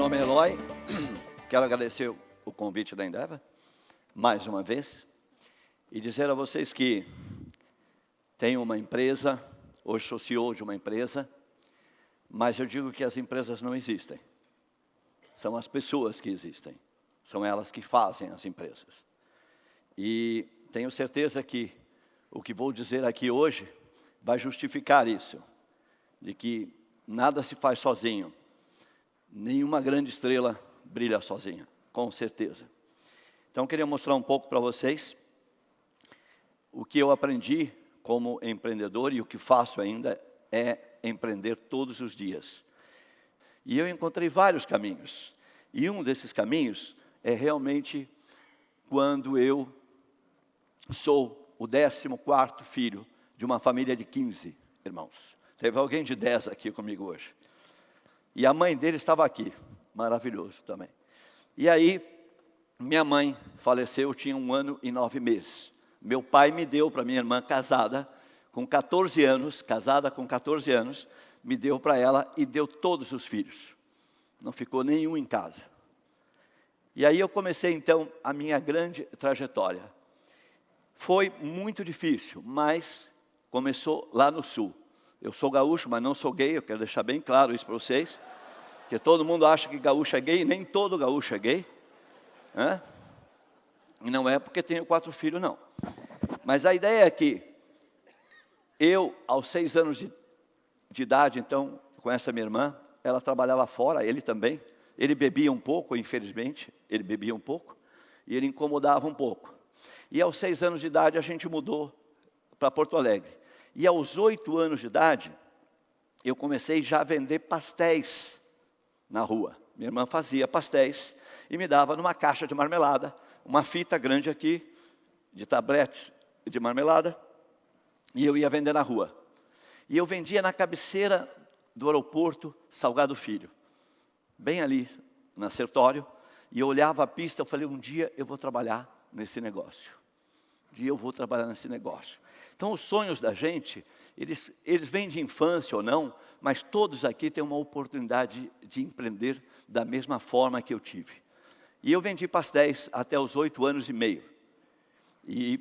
nome é Eloy, quero agradecer o convite da Endeavor, mais uma vez, e dizer a vocês que tenho uma empresa, hoje sou CEO de uma empresa, mas eu digo que as empresas não existem, são as pessoas que existem, são elas que fazem as empresas. E tenho certeza que o que vou dizer aqui hoje vai justificar isso, de que nada se faz sozinho, nenhuma grande estrela brilha sozinha, com certeza. Então, queria mostrar um pouco para vocês o que eu aprendi como empreendedor e o que faço ainda é empreender todos os dias. E eu encontrei vários caminhos, e um desses caminhos é realmente quando eu sou o 14º filho de uma família de 15 irmãos. Teve alguém de 10 aqui comigo hoje. E a mãe dele estava aqui, maravilhoso também. E aí, minha mãe faleceu, eu tinha 1 ano e 9 meses. Meu pai me deu para minha irmã casada, com 14 anos, me deu para ela e deu todos os filhos. Não ficou nenhum em casa. E aí eu comecei então a minha grande trajetória. Foi muito difícil, mas começou lá no sul. Eu sou gaúcho, mas não sou gay, eu quero deixar bem claro isso para vocês. Porque todo mundo acha que gaúcho é gay, nem todo gaúcho é gay. Né? E não é porque tenho 4 filhos, não. Mas a ideia é que eu, aos 6 anos de idade, então, com essa minha irmã, ela trabalhava fora, ele também. Ele bebia um pouco, infelizmente, ele bebia um pouco, e ele incomodava um pouco. E aos 6 anos de idade a gente mudou para Porto Alegre. E aos 8 anos de idade, eu comecei já a vender pastéis na rua. Minha irmã fazia pastéis e me dava numa caixa de marmelada, uma fita grande aqui, de tabletes de marmelada, e eu ia vender na rua. E eu vendia na cabeceira do aeroporto Salgado Filho, bem ali, na Sertório, e eu olhava a pista, eu falei, um dia eu vou trabalhar nesse negócio. Um dia eu vou trabalhar nesse negócio. Então, os sonhos da gente, eles vêm de infância ou não, mas todos aqui têm uma oportunidade de empreender da mesma forma que eu tive. E eu vendi pastéis até os 8 anos e meio. E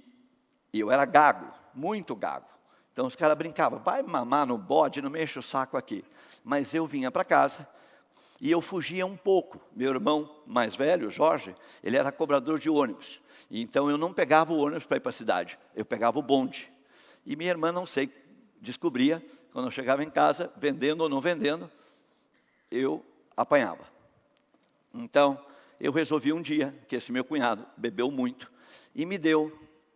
eu era gago, muito gago. Então, os caras brincavam, vai mamar no bode, não me enche o saco aqui. Mas eu vinha para casa e eu fugia um pouco. Meu irmão mais velho, Jorge, ele era cobrador de ônibus. E então, eu não pegava o ônibus para ir para a cidade, eu pegava o bonde. E minha irmã, não sei, descobria, quando eu chegava em casa, vendendo ou não vendendo, eu apanhava. Então, eu resolvi um dia, que esse meu cunhado bebeu muito, e me deu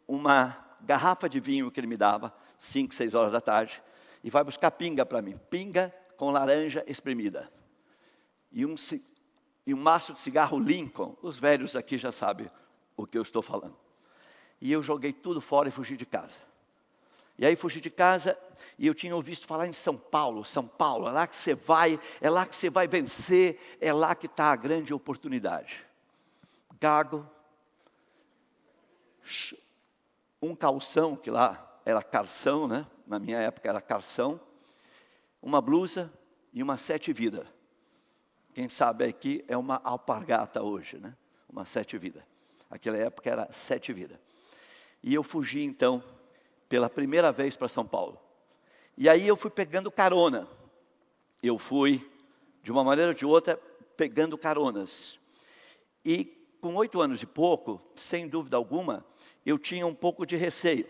uma garrafa de vinho que ele me dava, 5, 6 horas da tarde, e vai buscar pinga para mim, pinga com laranja espremida. E um maço de cigarro Lincoln, os velhos aqui já sabem o que eu estou falando. E eu joguei tudo fora e fugi de casa. E aí fugi de casa e eu tinha ouvido falar em São Paulo, é lá que você vai vencer, é lá que está a grande oportunidade. Gago, um calção, que lá era calção, né? Na minha época era calção, uma blusa e uma 7 vida. Quem sabe aqui é uma alpargata hoje, né? Uma 7 vida. Naquela época era 7 vida. E eu fugi então, pela primeira vez para São Paulo. E aí eu fui pegando carona. Eu fui, de uma maneira ou de outra, pegando caronas. E com 8 anos e pouco, sem dúvida alguma, eu tinha um pouco de receio.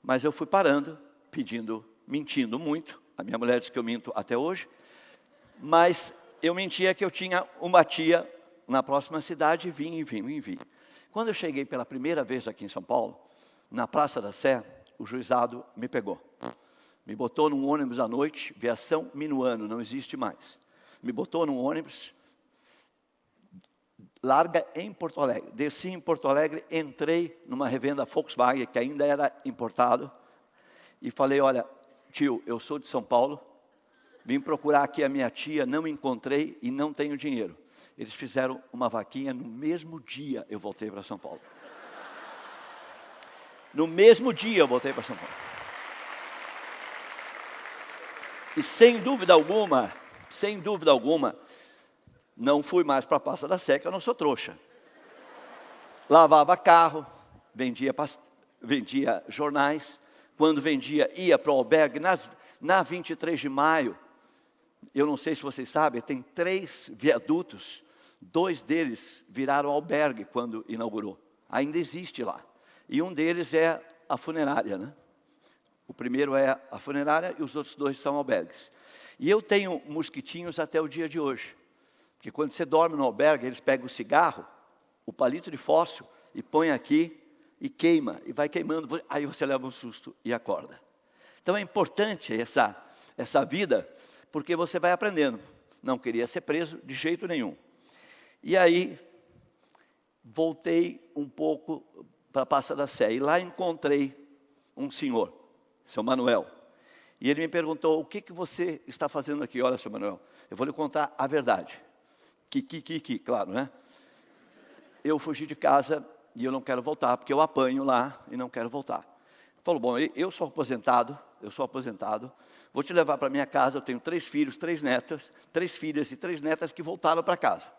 Mas eu fui parando, mentindo muito. A minha mulher disse que eu minto até hoje. Mas eu mentia que eu tinha uma tia na próxima cidade e vim. Quando eu cheguei pela primeira vez aqui em São Paulo, na Praça da Sé, o juizado me pegou. Me botou num ônibus à noite, viação Minuano, não existe mais. Me botou num ônibus, larga em Porto Alegre. Desci em Porto Alegre, entrei numa revenda Volkswagen, que ainda era importado, e falei, olha, tio, eu sou de São Paulo, vim procurar aqui a minha tia, não encontrei e não tenho dinheiro. Eles fizeram uma vaquinha, no mesmo dia eu voltei para São Paulo. No mesmo dia eu voltei para São Paulo. E sem dúvida alguma, Não fui mais para a Praça da Sé, que eu não sou trouxa. Lavava carro, vendia jornais. Quando vendia, ia para o albergue. Na 23 de maio, eu não sei se vocês sabem, tem 3 viadutos. 2 deles viraram albergue quando inaugurou. Ainda existe lá. E um deles é a funerária, né? O primeiro é a funerária e os outros 2 são albergues. E eu tenho mosquitinhos até o dia de hoje. Porque quando você dorme no albergue, eles pegam o cigarro, o palito de fósforo, e põem aqui e queima, e vai queimando. Aí você leva um susto e acorda. Então é importante essa vida, porque você vai aprendendo. Não queria ser preso de jeito nenhum. E aí, voltei um pouco para a Praça da Sé. E lá encontrei um senhor, seu Manuel. E ele me perguntou, o que você está fazendo aqui? Olha, seu Manuel, eu vou lhe contar a verdade. Claro, né? Eu fugi de casa e eu não quero voltar, porque eu apanho lá e não quero voltar. Falou, bom, eu sou aposentado, vou te levar para minha casa, eu tenho 3 filhos, 3 netas, 3 filhas e 3 netas que voltaram para casa.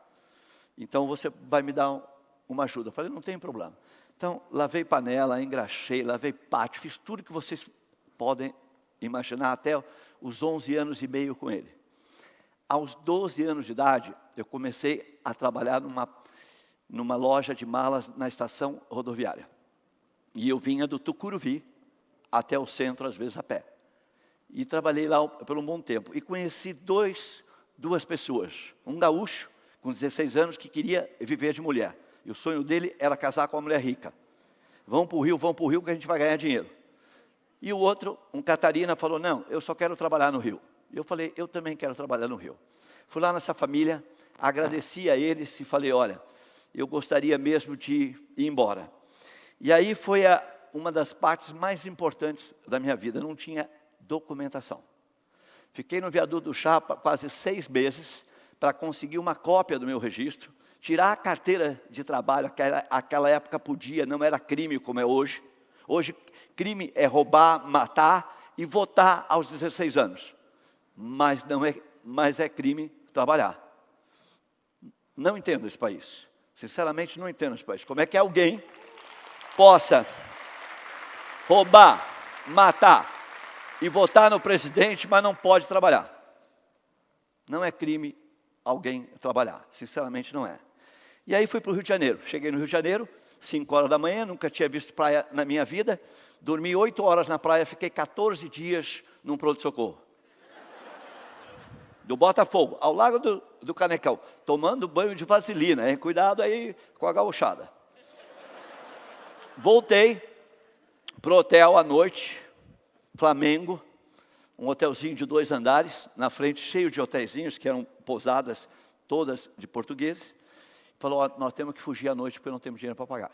Então, você vai me dar uma ajuda. Eu falei, não tem problema. Então, lavei panela, engraxei, lavei pátio, fiz tudo que vocês podem imaginar, até os 11 anos e meio com ele. Aos 12 anos de idade, eu comecei a trabalhar numa loja de malas na estação rodoviária. E eu vinha do Tucuruvi até o centro, às vezes a pé. E trabalhei lá por um bom tempo. E conheci duas pessoas. Um gaúcho, com 16 anos, que queria viver de mulher. E o sonho dele era casar com uma mulher rica. Vamos para o Rio, que a gente vai ganhar dinheiro. E o outro, um Catarina, falou, não, eu só quero trabalhar no Rio. E eu falei, eu também quero trabalhar no Rio. Fui lá nessa família, agradeci a eles e falei, olha, eu gostaria mesmo de ir embora. E aí foi uma das partes mais importantes da minha vida, não tinha documentação. Fiquei no viaduto do Chá quase 6 meses para conseguir uma cópia do meu registro, tirar a carteira de trabalho, aquela época podia, não era crime como é hoje. Hoje, crime é roubar, matar e votar aos 16 anos. Mas é crime trabalhar. Não entendo esse país. Sinceramente, não entendo esse país. Como é que alguém possa roubar, matar e votar no presidente, mas não pode trabalhar? Não é crime alguém trabalhar. Sinceramente, não é. E aí fui para o Rio de Janeiro. Cheguei no Rio de Janeiro, 5 horas da manhã, nunca tinha visto praia na minha vida. Dormi 8 horas na praia, fiquei 14 dias num pronto-socorro. Do Botafogo, ao Lago do Canecão, tomando banho de vaselina, hein? Cuidado aí com a gauchada. Voltei para o hotel à noite, Flamengo, um hotelzinho de 2 andares, na frente cheio de hotelzinhos, que eram pousadas todas de portugueses. Falou, ó, nós temos que fugir à noite porque não temos dinheiro para pagar.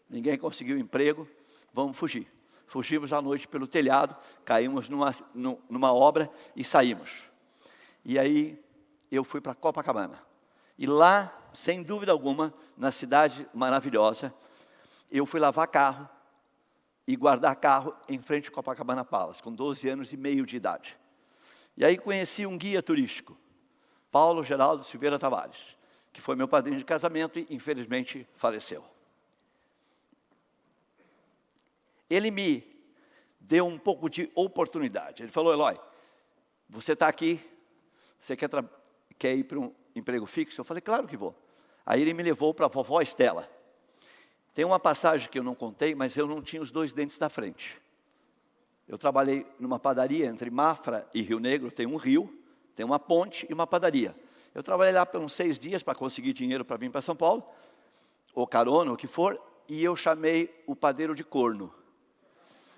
Ninguém conseguiu emprego, vamos fugir. Fugimos à noite pelo telhado, caímos numa obra e saímos. E aí eu fui para Copacabana. E lá, sem dúvida alguma, na cidade maravilhosa, eu fui lavar carro e guardar carro em frente ao Copacabana Palace, com 12 anos e meio de idade. E aí conheci um guia turístico, Paulo Geraldo Silveira Tavares, que foi meu padrinho de casamento e infelizmente faleceu. Ele me deu um pouco de oportunidade. Ele falou, Eloy, você está aqui, você quer ir para um emprego fixo? Eu falei, claro que vou. Aí ele me levou para a vovó Estela. Tem uma passagem que eu não contei, mas eu não tinha os 2 dentes da frente. Eu trabalhei numa padaria entre Mafra e Rio Negro, tem um rio, tem uma ponte e uma padaria. Eu trabalhei lá por uns 6 dias para conseguir dinheiro para vir para São Paulo, ou carona, o que for, e eu chamei o padeiro de corno.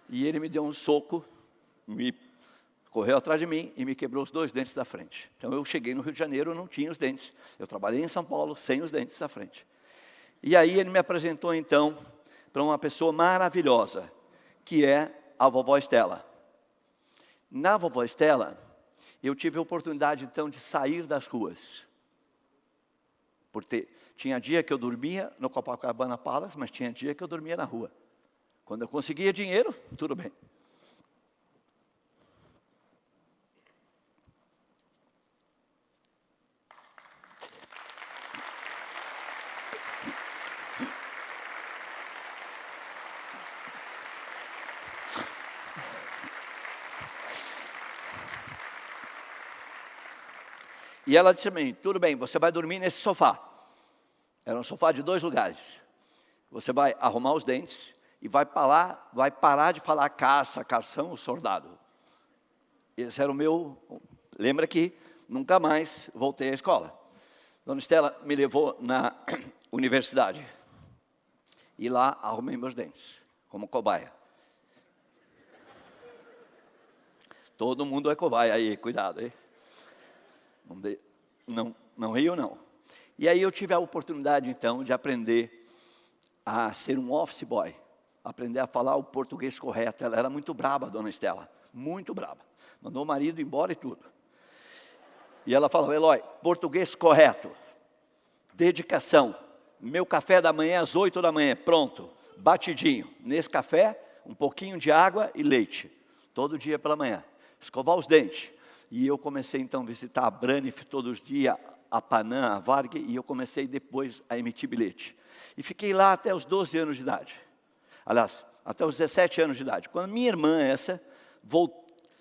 E ele me deu um soco, correu atrás de mim e me quebrou os 2 dentes da frente. Então eu cheguei no Rio de Janeiro, eu não tinha os dentes. Eu trabalhei em São Paulo sem os dentes da frente. E aí ele me apresentou então para uma pessoa maravilhosa, que é a vovó Estela. Na vovó Estela, eu tive a oportunidade então de sair das ruas. Porque tinha dia que eu dormia no Copacabana Palace, mas tinha dia que eu dormia na rua. Quando eu conseguia dinheiro, tudo bem. E ela disse a mim, tudo bem, você vai dormir nesse sofá. Era um sofá de 2 lugares. Você vai arrumar os dentes e vai parar de falar caça, carção, soldado. Esse era o meu... Lembra que nunca mais voltei à escola. Dona Estela me levou na universidade. E lá arrumei meus dentes, como cobaia. Todo mundo é cobaia aí, cuidado, hein? Não riu, não. E aí eu tive a oportunidade, então, de aprender a ser um office boy. Aprender a falar o português correto. Ela era muito braba, Dona Estela. Muito braba. Mandou o marido embora e tudo. E ela falou, Eloy, português correto. Dedicação. Meu café da manhã às 8 da manhã, pronto. Batidinho. Nesse café, um pouquinho de água e leite. Todo dia pela manhã. Escovar os dentes. E eu comecei, então, a visitar a Braniff todos os dias, a Panam, a Varg, e eu comecei depois a emitir bilhete. E fiquei lá até os 12 anos de idade. Aliás, até os 17 anos de idade. Quando minha irmã,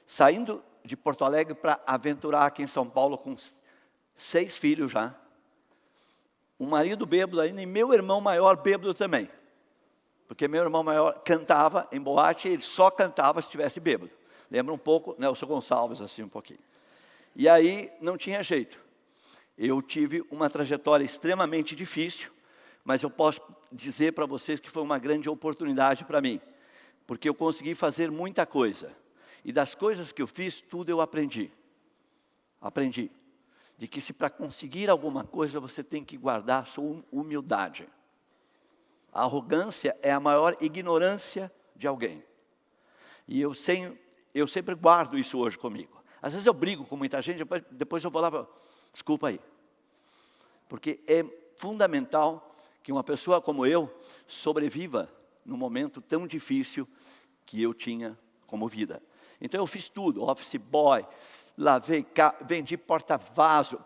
saindo de Porto Alegre para aventurar aqui em São Paulo, com 6 filhos já, um marido bêbado ainda, e meu irmão maior bêbado também. Porque meu irmão maior cantava em boate, ele só cantava se estivesse bêbado. Lembra um pouco Nelson Gonçalves, assim um pouquinho. E aí não tinha jeito. Eu tive uma trajetória extremamente difícil, mas eu posso dizer para vocês que foi uma grande oportunidade para mim. Porque eu consegui fazer muita coisa. E das coisas que eu fiz, tudo eu aprendi. Aprendi. De que se para conseguir alguma coisa, você tem que guardar a sua humildade. A arrogância é a maior ignorância de alguém. E eu sempre guardo isso hoje comigo. Às vezes eu brigo com muita gente, depois eu vou lá e desculpa aí. Porque é fundamental que uma pessoa como eu sobreviva num momento tão difícil que eu tinha como vida. Então eu fiz tudo, office boy, lavei, vendi porta-vaso,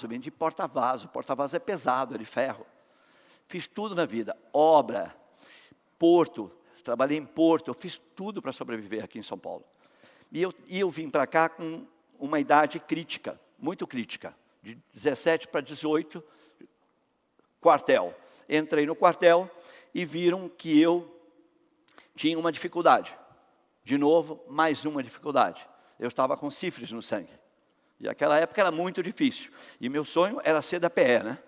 vendi porta-vaso é pesado, é de ferro. Fiz tudo na vida, obra, porto, trabalhei em porto, eu fiz tudo para sobreviver aqui em São Paulo. E eu vim para cá com uma idade crítica, muito crítica, de 17 para 18, quartel. Entrei no quartel e viram que eu tinha uma dificuldade. De novo, mais uma dificuldade. Eu estava com sífilis no sangue. E aquela época era muito difícil. E meu sonho era ser da PE, né?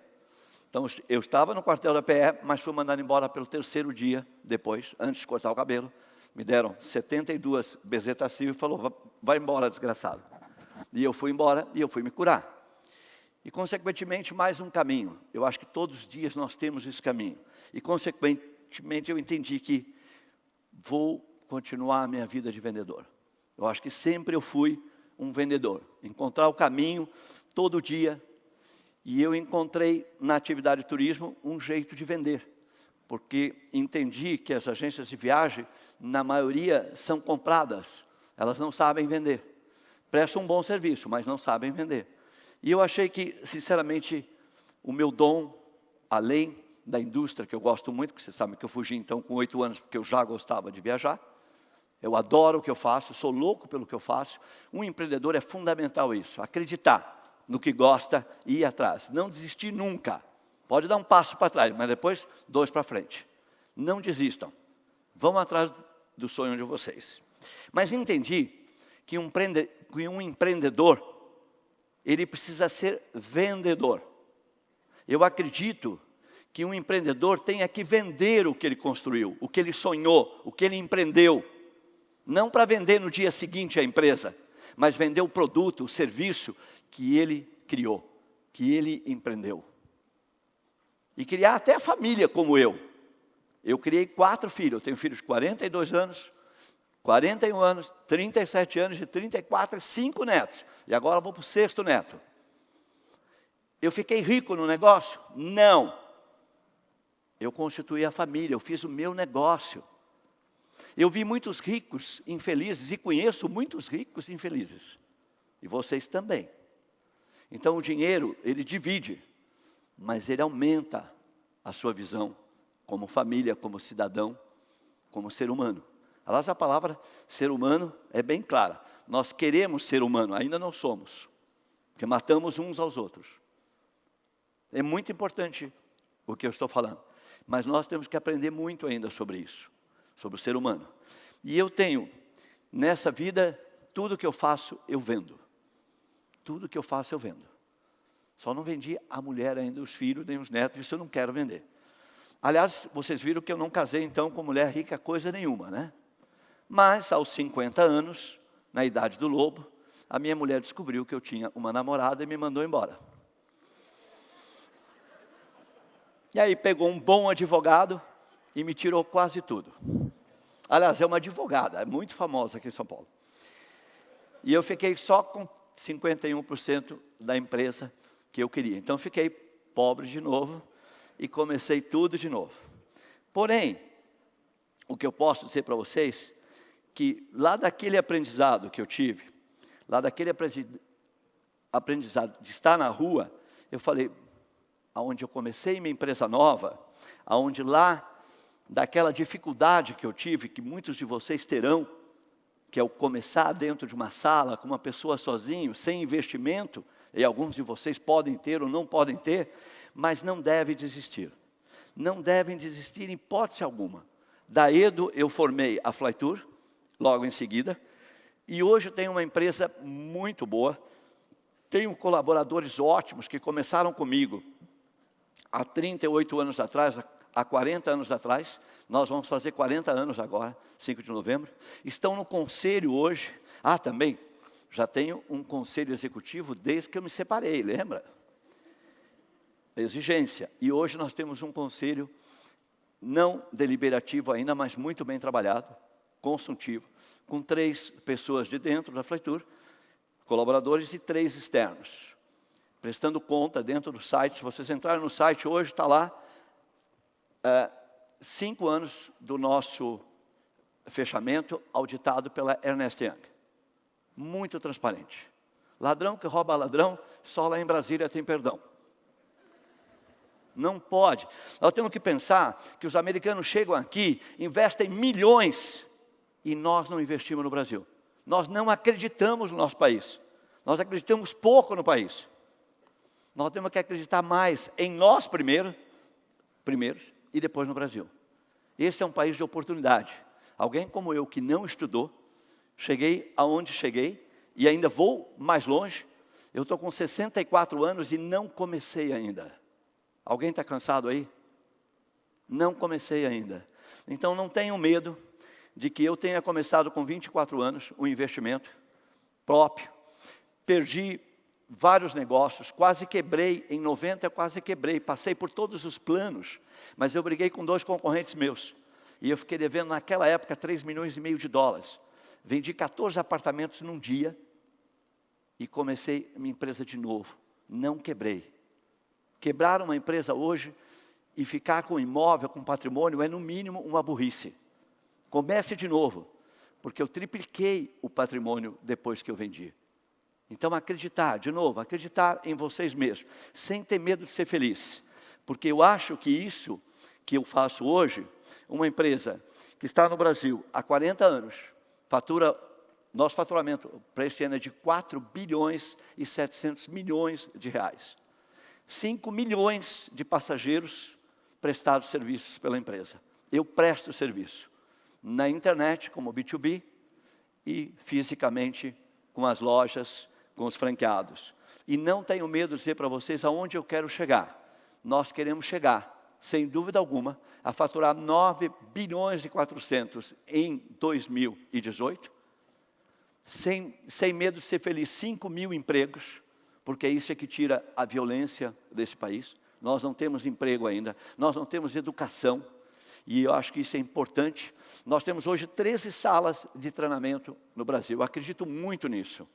Então, eu estava no quartel da PE, mas fui mandado embora pelo 3º dia depois, antes de cortar o cabelo. Me deram 72 bezetacil e falou, vai embora, desgraçado. E eu fui embora e eu fui me curar. E, consequentemente, mais um caminho. Eu acho que todos os dias nós temos esse caminho. E, consequentemente, eu entendi que vou continuar a minha vida de vendedor. Eu acho que sempre eu fui um vendedor. Encontrar o caminho todo dia. E eu encontrei na atividade de turismo um jeito de vender. Porque entendi que as agências de viagem, na maioria, são compradas. Elas não sabem vender. Prestam um bom serviço, mas não sabem vender. E eu achei que, sinceramente, o meu dom, além da indústria, que eu gosto muito, que vocês sabem que eu fugi então com 8 anos, porque eu já gostava de viajar. Eu adoro o que eu faço, sou louco pelo que eu faço. Um empreendedor é fundamental isso, acreditar no que gosta e ir atrás. Não desistir nunca. Pode dar um passo para trás, mas depois 2 para frente. Não desistam. Vão atrás do sonho de vocês. Mas entendi que um empreendedor, ele precisa ser vendedor. Eu acredito que um empreendedor tenha que vender o que ele construiu, o que ele sonhou, o que ele empreendeu. Não para vender no dia seguinte a empresa, mas vender o produto, o serviço que ele criou, que ele empreendeu. E criar até a família como eu. Eu criei 4 filhos, eu tenho filhos de 42 anos, 41 anos, 37 anos, de 34 e 5 netos. E agora vou para o 6º neto. Eu fiquei rico no negócio? Não. Eu constituí a família, eu fiz o meu negócio. Eu vi muitos ricos infelizes e conheço muitos ricos infelizes. E vocês também. Então o dinheiro, ele divide, mas ele aumenta a sua visão como família, como cidadão, como ser humano. Aliás, a palavra ser humano é bem clara. Nós queremos ser humano, ainda não somos. porque matamos uns aos outros. É muito importante o que eu estou falando, mas nós temos que aprender muito ainda sobre isso, sobre o ser humano. E eu tenho, nessa vida, tudo que eu faço, eu vendo. Tudo que eu faço, eu vendo. Só não vendi a mulher ainda, os filhos, nem os netos, isso eu não quero vender. Aliás, vocês viram que eu não casei, então, com mulher rica, coisa nenhuma, né? Mas, aos 50 anos, na idade do lobo, a minha mulher descobriu que eu tinha uma namorada e me mandou embora. E aí pegou um bom advogado e me tirou quase tudo. Aliás, é uma advogada, é muito famosa aqui em São Paulo. E eu fiquei só com 51% da empresa que eu queria. Então, fiquei pobre de novo e comecei tudo de novo. Porém, o que eu posso dizer para vocês, que lá daquele aprendizado que eu tive, lá daquele aprendizado de estar na rua, eu falei, aonde eu comecei minha empresa nova, aonde lá, daquela dificuldade que eu tive, que muitos de vocês terão, que é o começar dentro de uma sala, com uma pessoa sozinho, sem investimento, e alguns de vocês podem ter ou não podem ter, mas não devem desistir. Não devem desistir em hipótese alguma. Da Edo eu formei a Flytour, logo em seguida, e hoje tenho uma empresa muito boa, tenho colaboradores ótimos que começaram comigo há 38 anos atrás, há 40 anos atrás, nós vamos fazer 40 anos agora, 5 de novembro, estão no conselho hoje, também, já tenho um conselho executivo desde que eu me separei, lembra? Exigência, e hoje nós temos um conselho não deliberativo ainda, mas muito bem trabalhado, consultivo, com 3 pessoas de dentro da Flytour, colaboradores e 3 externos, prestando conta dentro do site. Se vocês entrarem no site hoje, está lá, 5 anos do nosso fechamento, auditado pela Ernst Young. Muito transparente. Ladrão que rouba ladrão, só lá em Brasília tem perdão. Não pode. Nós temos que pensar que os americanos chegam aqui, investem milhões, e nós não investimos no Brasil. Nós não acreditamos no nosso país. Nós acreditamos pouco no país. Nós temos que acreditar mais em nós primeiro e depois no Brasil. Esse é um país de oportunidade. Alguém como eu, que não estudou, cheguei aonde cheguei, e ainda vou mais longe. Eu estou com 64 anos e não comecei ainda. Alguém está cansado aí? Não comecei ainda. Então não tenham medo de que eu tenha começado com 24 anos, um investimento próprio. Perdi vários negócios, quase quebrei, em 90 quase quebrei, passei por todos os planos, mas eu briguei com 2 concorrentes meus, e eu fiquei devendo naquela época 3 milhões e meio de dólares, vendi 14 apartamentos num dia, e comecei minha empresa de novo, não quebrei. Quebrar uma empresa hoje, e ficar com imóvel, com patrimônio, é no mínimo uma burrice. Comece de novo, porque eu tripliquei o patrimônio depois que eu vendi. Então, acreditar, de novo, acreditar em vocês mesmos, sem ter medo de ser feliz. Porque eu acho que isso que eu faço hoje, uma empresa que está no Brasil há 40 anos, nosso faturamento para esse ano é de 4 bilhões e 700 milhões de reais. 5 milhões de passageiros prestados serviços pela empresa. Eu presto serviço na internet, como B2B, e fisicamente com as lojas, com os franqueados. E não tenho medo de dizer para vocês aonde eu quero chegar. Nós queremos chegar, sem dúvida alguma, a faturar 9 bilhões e 400 em 2018, sem medo de ser feliz, 5 mil empregos, porque isso é que tira a violência desse país. Nós não temos emprego ainda, nós não temos educação, e eu acho que isso é importante. Nós temos hoje 13 salas de treinamento no Brasil, eu acredito muito nisso.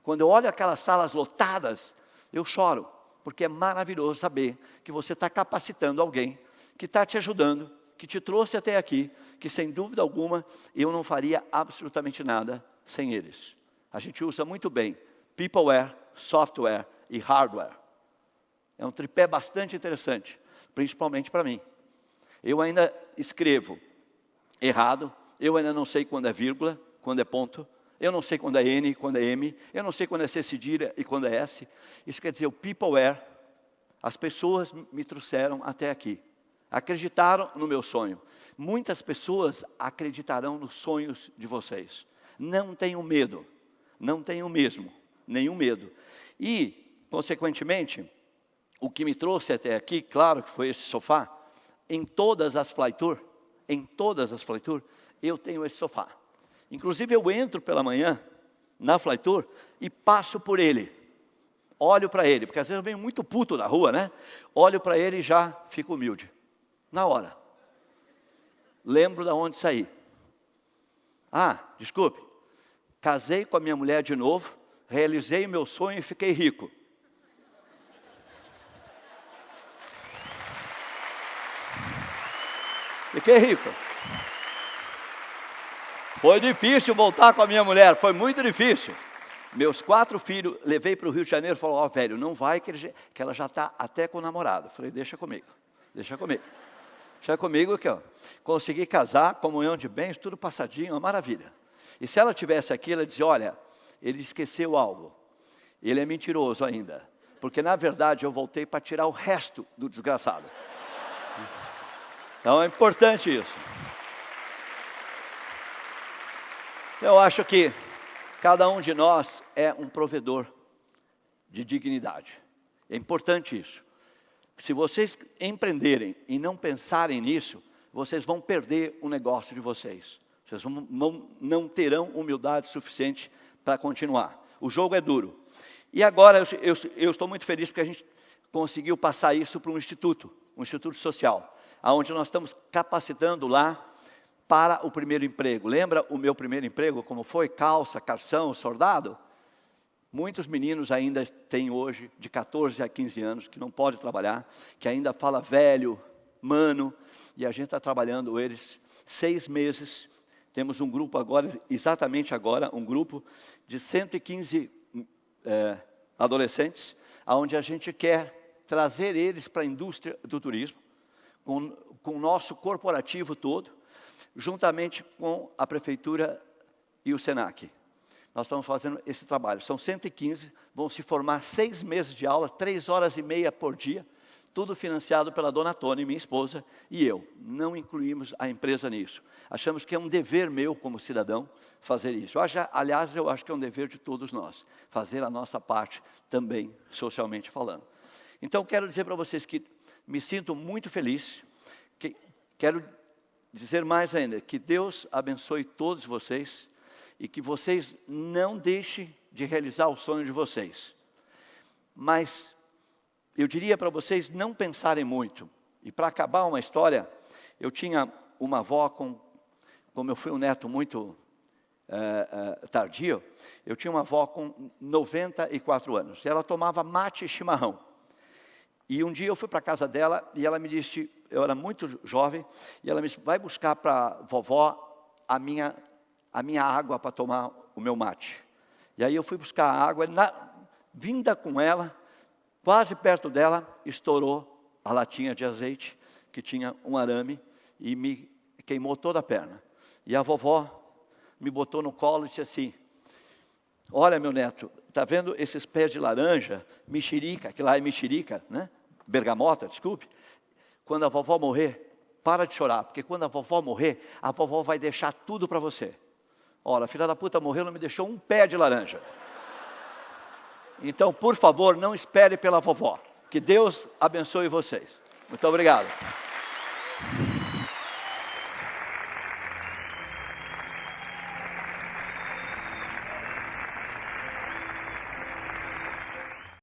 Quando eu olho aquelas salas lotadas, eu choro, porque é maravilhoso saber que você está capacitando alguém, que está te ajudando, que te trouxe até aqui, que sem dúvida alguma, eu não faria absolutamente nada sem eles. A gente usa muito bem Peopleware, Software e Hardware. É um tripé bastante interessante, principalmente para mim. Eu ainda escrevo errado, eu ainda não sei quando é vírgula, quando é ponto, Eu não sei quando é N, quando é M. Eu não sei quando é C cedilha e quando é S. Isso quer dizer, o people were. As pessoas me trouxeram até aqui. Acreditaram no meu sonho. Muitas pessoas acreditarão nos sonhos de vocês. Não tenham medo. Não tenham mesmo. Nenhum medo. E, consequentemente, o que me trouxe até aqui, claro que foi esse sofá. Em todas as fly tour, eu tenho esse sofá. Inclusive, eu entro pela manhã na fly tour e passo por ele. Olho para ele, porque às vezes eu venho muito puto da rua, né? Olho para ele e já fico humilde. Na hora. Lembro de onde saí. Ah, desculpe. Casei com a minha mulher de novo, realizei o meu sonho e fiquei rico. Fiquei rico. Foi difícil voltar com a minha mulher, foi muito difícil. Meus 4 filhos, levei para o Rio de Janeiro e falou, velho, não vai que ela já está até com o namorado. Falei, deixa comigo. Deixa comigo aqui, ó. Consegui casar, comunhão de bens, tudo passadinho, uma maravilha. E se ela tivesse aqui, ela dizia, olha, ele esqueceu algo. Ele é mentiroso ainda. Porque, na verdade, eu voltei para tirar o resto do desgraçado. Então, é importante isso. Eu acho que cada um de nós é um provedor de dignidade. É importante isso. Se vocês empreenderem e não pensarem nisso, vocês vão perder o negócio de vocês. Vocês não terão humildade suficiente para continuar. O jogo é duro. E agora eu estou muito feliz porque a gente conseguiu passar isso para um instituto social, onde nós estamos capacitando lá para o primeiro emprego. Lembra o meu primeiro emprego, como foi? Calça, calção, soldado? Muitos meninos ainda têm hoje, de 14 a 15 anos, que não podem trabalhar, que ainda fala velho, mano, e a gente está trabalhando eles 6 meses. Temos um grupo agora, exatamente agora, um grupo de 115 adolescentes, onde a gente quer trazer eles para a indústria do turismo, com o nosso corporativo todo, juntamente com a Prefeitura e o Senac. Nós estamos fazendo esse trabalho. São 115, vão se formar 6 meses de aula, 3 horas e meia por dia, tudo financiado pela dona Tônia, minha esposa, e eu. Não incluímos a empresa nisso. Achamos que é um dever meu como cidadão fazer isso. Aliás, eu acho que é um dever de todos nós, fazer a nossa parte também, socialmente falando. Então, quero dizer para vocês que me sinto muito feliz, que quero dizer mais ainda, que Deus abençoe todos vocês e que vocês não deixem de realizar o sonho de vocês. Mas eu diria para vocês não pensarem muito. E para acabar uma história, eu tinha uma avó, como eu fui um neto muito tardio, eu tinha uma avó com 94 anos. E ela tomava mate e chimarrão. E um dia eu fui para a casa dela e ela me disse, eu era muito jovem, e ela me disse, vai buscar para a vovó a minha água para tomar o meu mate. E aí eu fui buscar a água, vinda com ela, quase perto dela, estourou a latinha de azeite, que tinha um arame, e me queimou toda a perna. E a vovó me botou no colo e disse assim, olha meu neto, está vendo esses pés de laranja, mexerica, que lá é mexerica, né? Bergamota, desculpe. Quando a vovó morrer, para de chorar, porque quando a vovó morrer, a vovó vai deixar tudo para você. Ora, a filha da puta morreu, não me deixou um pé de laranja. Então, por favor, não espere pela vovó. Que Deus abençoe vocês. Muito obrigado.